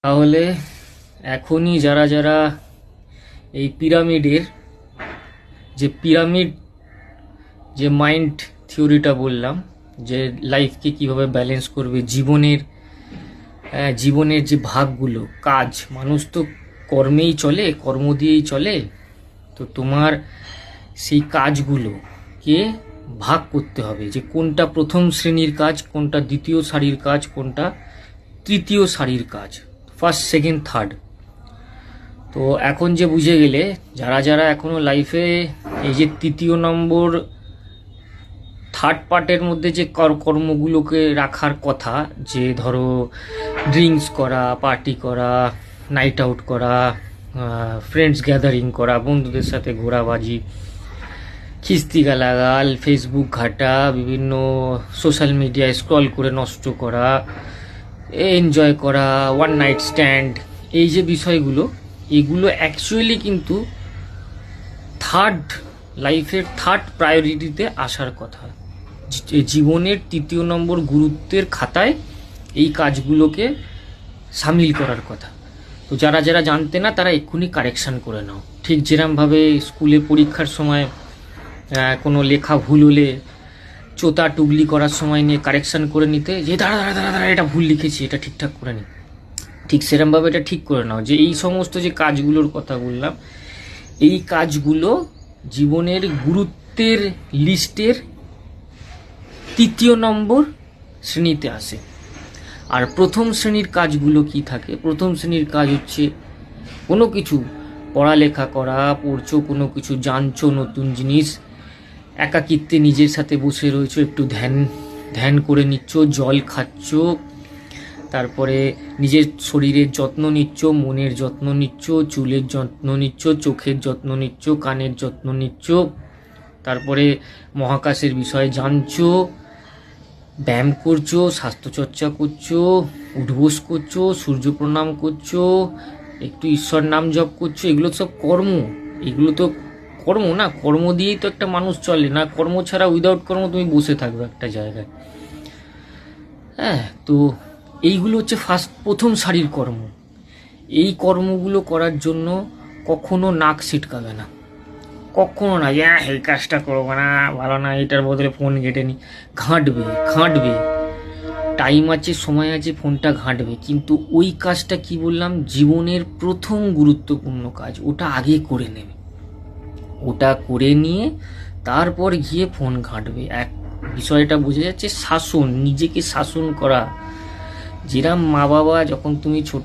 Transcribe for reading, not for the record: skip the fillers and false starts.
তাহলে এখনই যারা যারা এই পিরামিডের পিরামিড যে মাইন্ড থিওরিটা বললাম, যে লাইফকে কিভাবে ব্যালেন্স করবে, জীবনের যে ভাগগুলো, কাজ, মানুষ তো কর্মেই চলে, কর্ম দিয়েই চলে। তো তোমার সেই কাজগুলোকে ভাগ করতে হবে, যে কোনটা প্রথম শ্রেণীর কাজ, কোনটা দ্বিতীয় সারির কাজ, কোনটা তৃতীয় সারির কাজ, ফার্স্ট, সেকেন্ড, থার্ড। তো এখন যে বুঝে গেলে, যারা যারা এখনো লাইফে এই যে তৃতীয় নম্বর, থার্ড পার্টের মধ্যে যে কর্মগুলোকে রাখার কথা, যে ধরো ড্রিঙ্কস করা, পার্টি করা, নাইট আউট করা, ফ্রেন্ডস গ্যাদারিং করা, বন্ধুদের সাথে ঘোরাবাজি, খিস্তি গালাগাল, ফেসবুক ঘাটা, বিভিন্ন সোশ্যাল মিডিয়ায় স্ক্রল করে নষ্ট করা, এনজয় করা, ওয়ান নাইট স্ট্যান্ড, এই যে বিষয়গুলো, এগুলো অ্যাকচুয়ালি কিন্তু লাইফের থার্ড প্রায়োরিটিতে আসার কথা। জীবনের তৃতীয় নম্বর গুরুত্বের খাতায় এই কাজগুলোকে সামিল করার কথা। তো যারা যারা জানতে না, তারা এক্ষুনি কারেকশান করে নাও। ঠিক যেরমভাবে স্কুলে পরীক্ষার সময় কোনো লেখা ভুল হলে চোতা টুগলি করার সময় নিয়ে কারেকশান করে নিতে, যে দাঁড়া দাঁড়া দাঁড়া দাঁড়া, এটা ভুল লিখেছি, এটা ঠিকঠাক করে নি। ঠিক সেরমভাবে এটা ঠিক করে নাও, যে এই সমস্ত যে কাজগুলোর কথা বললাম, এই কাজগুলো জীবনের গুরুত্বের লিস্টের তৃতীয় নম্বর শ্রেণীতে আসে। আর প্রথম শ্রেণীর কাজগুলো কি থাকে? প্রথম শ্রেণীর কাজ হচ্ছে কোনো কিছু পড়ালেখা করা, পড়ছো, কোনো কিছু জানছো, নতুন জিনিস, একাকিত্বে নিজের সাথে বসে রয়েছো, একটু ধ্যান করে নিচ্ছ, জল খাচ্ছ, তারপরে নিজের শরীরের যত্ন নিচ্ছ, মনের যত্ন নিচ্ছ, চুলের যত্ন নিচ্ছ, চোখের যত্ন নিচ্ছ, কানের যত্ন নিচ্ছ, তারপরে মহাকাশের বিষয়ে জানছো, ব্যায়াম করছো, স্বাস্থ্যচর্চা করছো, উঠবোস করছো, সূর্য প্রণাম করছো, একটু ঈশ্বর নাম জপ করছো। এগুলো সব কর্ম। এগুলো তো কর্ম না? কর্ম দিয়েই তো একটা মানুষ চলে না। কর্ম ছাড়া, উইদাউট কর্ম তুমি বসে থাকবে একটা জায়গায়। হ্যাঁ, তো এইগুলো হচ্ছে প্রথম সারির কর্ম। এই কর্মগুলো করার জন্য কখনো নাক ছিটকাবে না, কখনো না, এই কাজটা করবো না, ভালো না, এটার বদলে ফোন ঘেটে নি। ঘাঁটবে, টাইম আছে, সময় আছে, ফোনটা ঘাঁটবে, কিন্তু ওই কাজটা কি বললাম, জীবনের প্রথম গুরুত্বপূর্ণ কাজ, ওটা আগে করে নেবে। ওটা করে নিয়ে তারপর গিয়ে ফোন ঘাঁটবে। বিষয়টা বোঝা যাচ্ছে? শাসন, নিজেকে শাসন করা। যেরম মা বাবা যখন তুমি ছোট